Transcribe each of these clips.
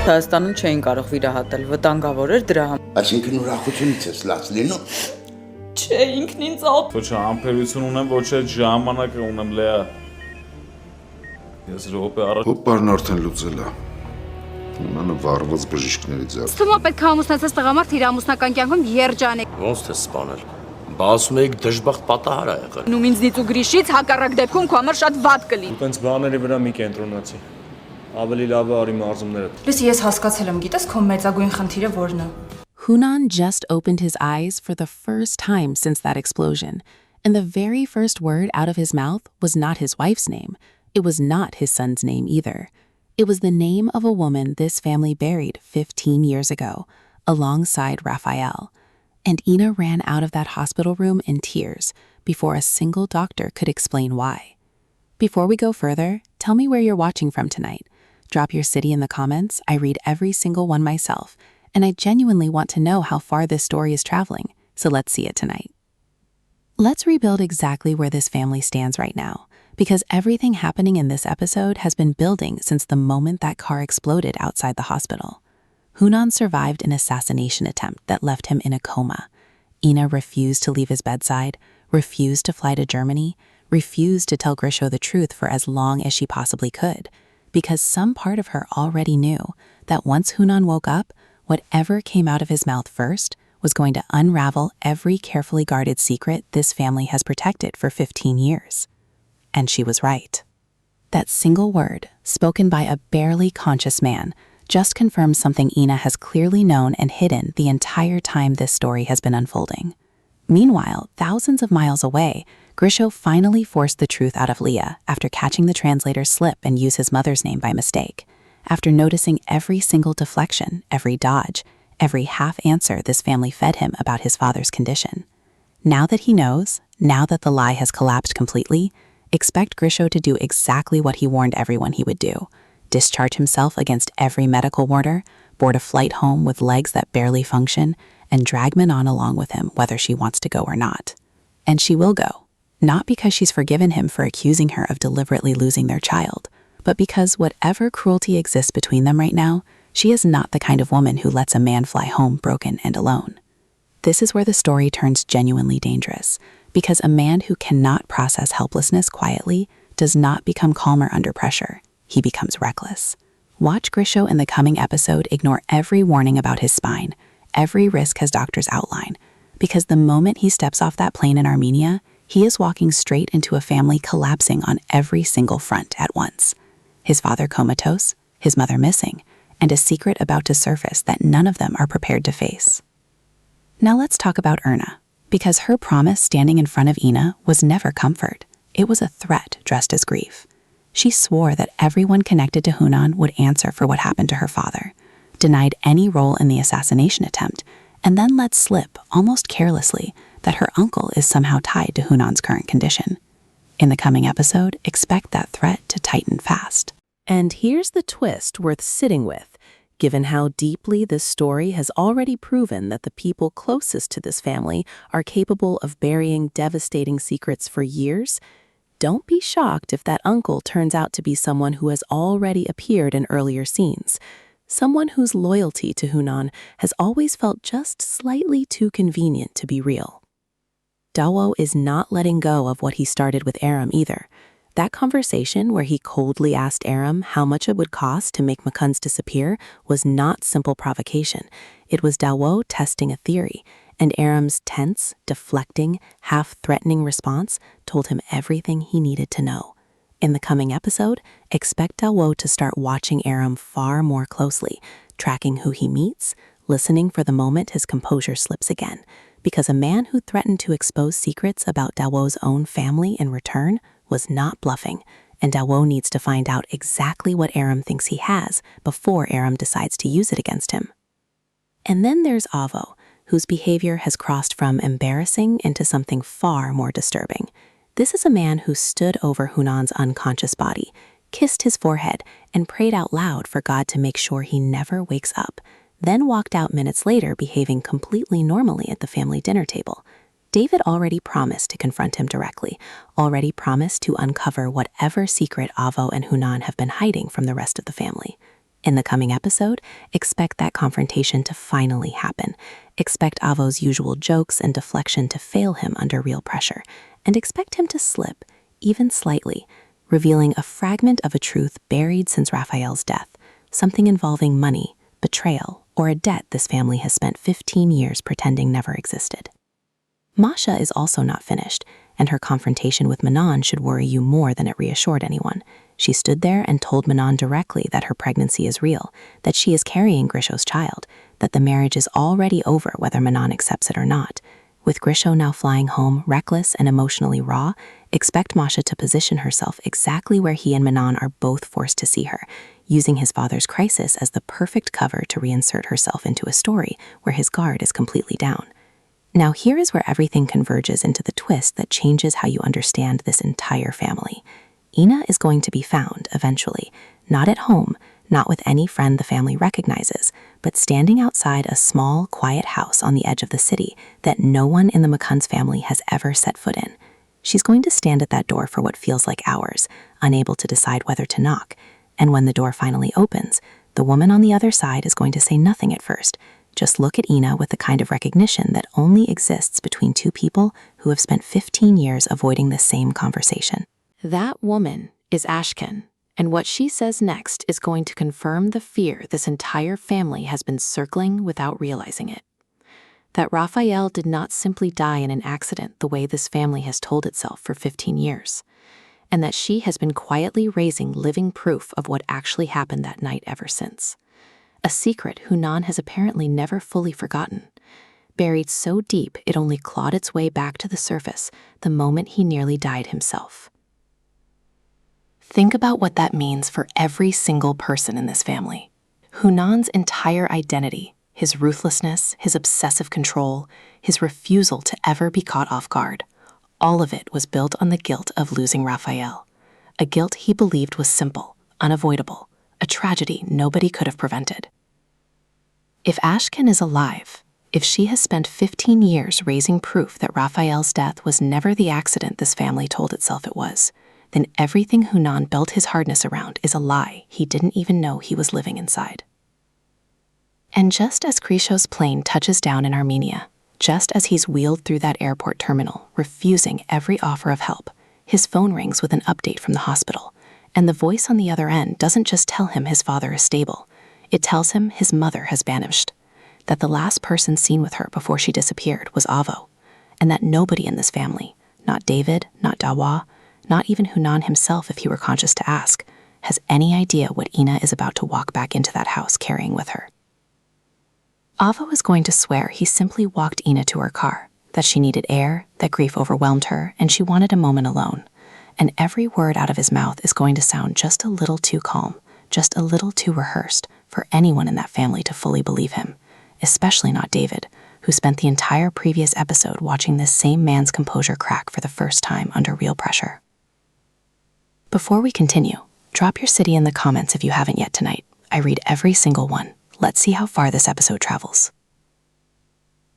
Հայաստանում չէին կարող վիրահատել, վտանգավոր էր դրա համար։ Այսինքն ուրախությունից ես լաց լինում։ Չէ, ինքն ինձ ալ։ Ոչ ամբերություն ունեմ, ոչ էլ ժամանակ ունեմ լեա։ Ես րոպե առաջ Հոպարն արդեն լուծել է։ Ունանը վառված բժիշկների ձեռ։ Ստումա պետք է ամուսնացած տղամարդ իր ամուսնական կյանքում երջանիկ։ Ոնց թե սպանել։ Բա ասում եք դժբախտ պատահար ա եղել։ Նույն ինձնից ու Գրիշից հակառակ դեպքում քո համար շատ վատ կլինի։ Ու տենց բաների վրա մի կենտրոնացի։ Ավելի լավ է արի մարզումները։ Լույսի, ես հասկացել եմ, գիտես քո մեծագույն խնդիրը որն է։ Hunan just opened his eyes for the first time since that explosion, and the very first word out of his mouth was not his wife's name. It was not his son's name either. It was the name of a woman this family buried 15 years ago, alongside Raphael. And Ina ran out of that hospital room in tears before a single doctor could explain why. Before we go further, tell me where you're watching from tonight. Drop your city in the comments. I read every single one myself, and I genuinely want to know how far this story is traveling, so let's see it tonight. Let's rebuild exactly where this family stands right now, because everything happening in this episode has been building since the moment that car exploded outside the hospital. Hunan survived an assassination attempt that left him in a coma. Ina refused to leave his bedside, refused to fly to Germany, refused to tell Gisho the truth for as long as she possibly could, because some part of her already knew that once Hunan woke up, whatever came out of his mouth first was going to unravel every carefully guarded secret this family has protected for 15 years. And she was right. That single word, spoken by a barely conscious man, just confirms something Ina has clearly known and hidden the entire time this story has been unfolding. Meanwhile, thousands of miles away, Gisho finally forced the truth out of Leah after catching the translator slip and use his mother's name by mistake. After noticing every single deflection, every dodge, every half answer this family fed him about his father's condition. Now that he knows, now that the lie has collapsed completely, expect Gisho to do exactly what he warned everyone he would do. Discharge himself against every medical warder, board a flight home with legs that barely function, and drag Manon along with him whether she wants to go or not. And she will go, not because she's forgiven him for accusing her of deliberately losing their child, but because whatever cruelty exists between them right now, she is not the kind of woman who lets a man fly home broken and alone. This is where the story turns genuinely dangerous, because a man who cannot process helplessness quietly does not become calmer under pressure. He becomes reckless. Watch Gisho in the coming episode ignore every warning about his spine, every risk his doctors outline, because the moment he steps off that plane in Armenia, he is walking straight into a family collapsing on every single front at once. His father comatose, his mother missing, and a secret about to surface that none of them are prepared to face. Now let's talk about Erna, because her promise standing in front of Ina was never comfort. It was a threat dressed as grief. She swore that everyone connected to Hunan would answer for what happened to her father, denied any role in the assassination attempt, and then let slip, almost carelessly, that her uncle is somehow tied to Hunan's current condition. In the coming episode, expect that threat to tighten fast. And here's the twist worth sitting with. Given how deeply this story has already proven that the people closest to this family are capable of burying devastating secrets for years, don't be shocked if that uncle turns out to be someone who has already appeared in earlier scenes, someone whose loyalty to Hunan has always felt just slightly too convenient to be real. Dawo is not letting go of what he started with Aram either. That conversation where he coldly asked Aram how much it would cost to make Makun's disappear was not simple provocation. It was Dawo testing a theory, and Aram's tense, deflecting, half-threatening response told him everything he needed to know. In the coming episode, expect Dawo to start watching Aram far more closely, tracking who he meets, listening for the moment his composure slips again, because a man who threatened to expose secrets about Dawo's own family in return was not bluffing, and Dawo needs to find out exactly what Aram thinks he has before Aram decides to use it against him. And then there's Avo, whose behavior has crossed from embarrassing into something far more disturbing. This is a man who stood over Hunan's unconscious body, kissed his forehead, and prayed out loud for God to make sure he never wakes up, then walked out minutes later behaving completely normally at the family dinner table. David already promised to confront him directly, already promised to uncover whatever secret Avo and Hunan have been hiding from the rest of the family. In the coming episode, expect that confrontation to finally happen. Expect Avo's usual jokes and deflection to fail him under real pressure, and expect him to slip, even slightly, revealing a fragment of a truth buried since Raphael's death, something involving money, betrayal, or a debt this family has spent 15 years pretending never existed. Masha is also not finished, and her confrontation with Manon should worry you more than it reassured anyone. She stood there and told Manon directly that her pregnancy is real, that she is carrying Gisho's child, that the marriage is already over whether Manon accepts it or not. With Gisho now flying home, reckless and emotionally raw, expect Masha to position herself exactly where he and Manon are both forced to see her, using his father's crisis as the perfect cover to reinsert herself into a story where his guard is completely down. Now here is where everything converges into the twist that changes how you understand this entire family. Ina is going to be found, eventually, not at home, not with any friend the family recognizes, but standing outside a small, quiet house on the edge of the city that no one in the McCunn's family has ever set foot in. She's going to stand at that door for what feels like hours, unable to decide whether to knock, and when the door finally opens, the woman on the other side is going to say nothing at first, just look at Ina with the kind of recognition that only exists between two people who have spent 15 years avoiding the same conversation. That woman is Ashken, and what she says next is going to confirm the fear this entire family has been circling without realizing it. That Raphael did not simply die in an accident the way this family has told itself for 15 years, and that she has been quietly raising living proof of what actually happened that night ever since. A secret Hunan has apparently never fully forgotten, buried so deep it only clawed its way back to the surface the moment he nearly died himself. Think about what that means for every single person in this family. Hunan's entire identity, his ruthlessness, his obsessive control, his refusal to ever be caught off guard, all of it was built on the guilt of losing Raphael, a guilt he believed was simple, unavoidable, a tragedy nobody could have prevented. If Ashken is alive, if she has spent 15 years raising proof that Raphael's death was never the accident this family told itself it was, then everything Hunan built his hardness around is a lie he didn't even know he was living inside. And just as Grisho's plane touches down in Armenia, just as he's wheeled through that airport terminal, refusing every offer of help, his phone rings with an update from the hospital, and the voice on the other end doesn't just tell him his father is stable, it tells him his mother has vanished, that the last person seen with her before she disappeared was Avo, and that nobody in this family, not David, not Dawa, not even Hunan himself if he were conscious to ask, has any idea what Ina is about to walk back into that house carrying with her. Avo is going to swear he simply walked Ina to her car, that she needed air, that grief overwhelmed her, and she wanted a moment alone. And every word out of his mouth is going to sound just a little too calm, just a little too rehearsed for anyone in that family to fully believe him, especially not David, who spent the entire previous episode watching this same man's composure crack for the first time under real pressure. Before we continue, drop your city in the comments if you haven't yet tonight. I read every single one. Let's see how far this episode travels.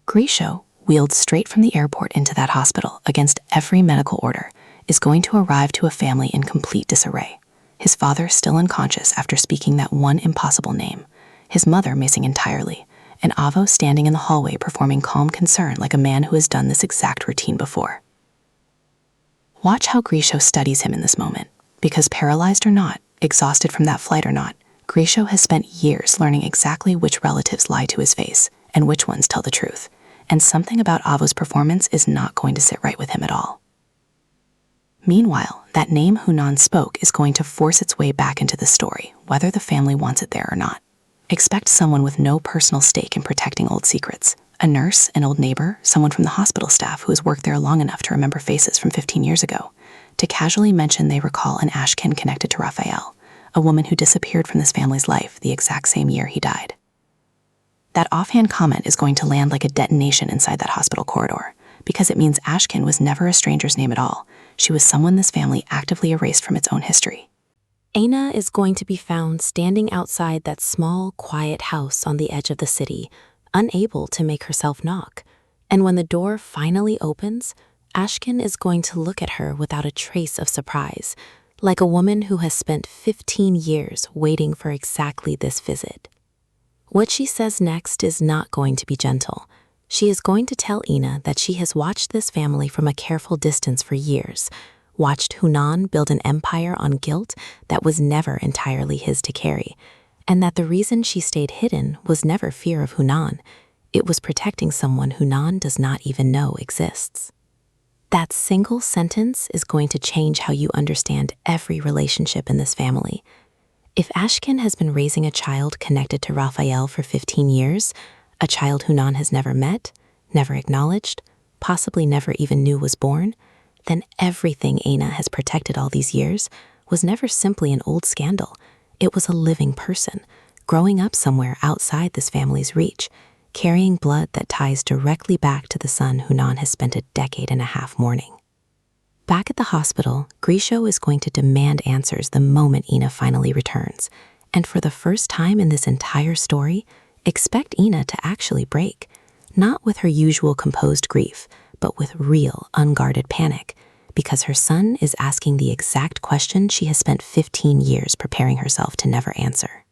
Gisho, wheeled straight from the airport into that hospital against every medical order, is going to arrive to a family in complete disarray. His father still unconscious after speaking that one impossible name, his mother missing entirely, and Avo standing in the hallway performing calm concern like a man who has done this exact routine before. Watch how Gisho studies him in this moment, because paralyzed or not, exhausted from that flight or not, Gisho has spent years learning exactly which relatives lie to his face and which ones tell the truth, and something about Avo's performance is not going to sit right with him at all. Meanwhile, that name Hunan spoke is going to force its way back into the story, whether the family wants it there or not. Expect someone with no personal stake in protecting old secrets, a nurse, an old neighbor, someone from the hospital staff who has worked there long enough to remember faces from 15 years ago, to casually mention they recall an Ashken connected to Raphael, a woman who disappeared from this family's life the exact same year he died. That offhand comment is going to land like a detonation inside that hospital corridor, because it means Ashken was never a stranger's name at all. She was someone this family actively erased from its own history. Aina is going to be found standing outside that small, quiet house on the edge of the city, unable to make herself knock. And when the door finally opens, Ashken is going to look at her without a trace of surprise, like a woman who has spent 15 years waiting for exactly this visit. What she says next is not going to be gentle. She is going to tell Ina that she has watched this family from a careful distance for years, watched Hunan build an empire on guilt that was never entirely his to carry, and that the reason she stayed hidden was never fear of Hunan. It was protecting someone Hunan does not even know exists. That single sentence is going to change how you understand every relationship in this family. If Ashken has been raising a child connected to Raphael for 15 years, a child Hunan has never met, never acknowledged, possibly never even knew was born, then everything Ina has protected all these years was never simply an old scandal. It was a living person, growing up somewhere outside this family's reach, carrying blood that ties directly back to the son Hunan has spent a decade and a half mourning. Back at the hospital, Gisho is going to demand answers the moment Ina finally returns, and for the first time in this entire story, expect Ina to actually break, not with her usual composed grief, but with real, unguarded panic, because her son is asking the exact question she has spent 15 years preparing herself to never answer.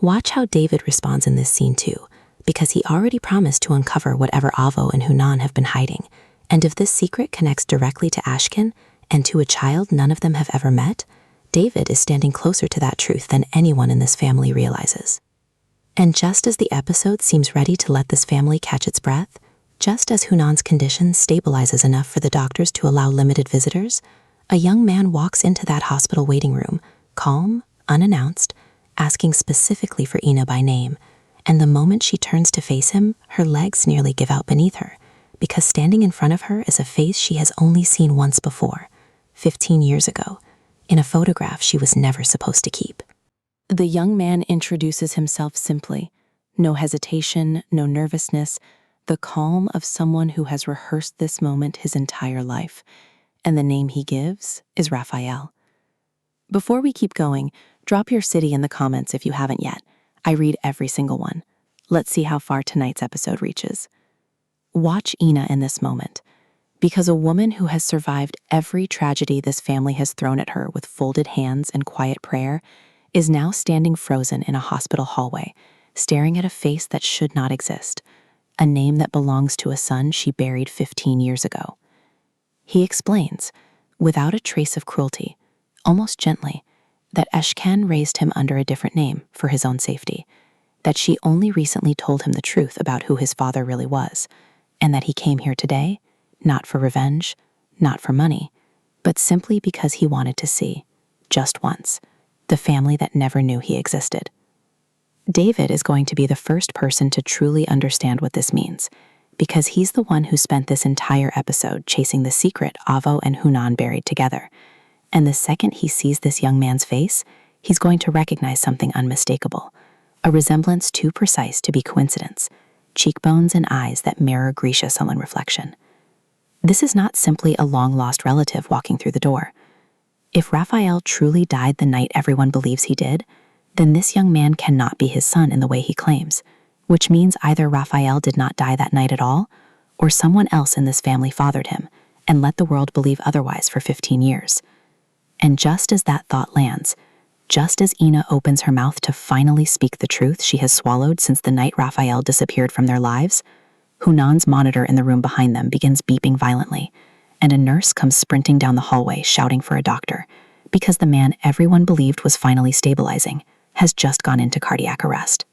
Watch how David responds in this scene too, because he already promised to uncover whatever Avo and Hunan have been hiding, and if this secret connects directly to Ashken and to a child none of them have ever met, David is standing closer to that truth than anyone in this family realizes. And just as the episode seems ready to let this family catch its breath, just as Hunan's condition stabilizes enough for the doctors to allow limited visitors, a young man walks into that hospital waiting room, calm, unannounced, asking specifically for Ina by name, and the moment she turns to face him, her legs nearly give out beneath her, because standing in front of her is a face she has only seen once before, 15 years ago, in a photograph she was never supposed to keep. The young man introduces himself simply, no hesitation, no nervousness, the calm of someone who has rehearsed this moment his entire life, and the name he gives is Raphael. Before we keep going, drop your city in the comments if you haven't yet. I read every single one. Let's see how far tonight's episode reaches. Watch Ina in this moment, because a woman who has survived every tragedy this family has thrown at her with folded hands and quiet prayer is now standing frozen in a hospital hallway, staring at a face that should not exist, a name that belongs to a son she buried 15 years ago. He explains, without a trace of cruelty, almost gently, that Ashken raised him under a different name for his own safety, that she only recently told him the truth about who his father really was, and that he came here today, not for revenge, not for money, but simply because he wanted to see, just once, the family that never knew he existed. David is going to be the first person to truly understand what this means, because he's the one who spent this entire episode chasing the secret Avo and Hunan buried together. And the second he sees this young man's face, he's going to recognize something unmistakable, a resemblance too precise to be coincidence, cheekbones and eyes that mirror Grisha's sullen reflection. This is not simply a long-lost relative walking through the door. If Raphael truly died the night everyone believes he did, then this young man cannot be his son in the way he claims, which means either Raphael did not die that night at all, or someone else in this family fathered him and let the world believe otherwise for 15 years. And just as that thought lands, just as Ina opens her mouth to finally speak the truth she has swallowed since the night Raphael disappeared from their lives, Hunan's monitor in the room behind them begins beeping violently, and a nurse comes sprinting down the hallway shouting for a doctor, because the man everyone believed was finally stabilizing has just gone into cardiac arrest.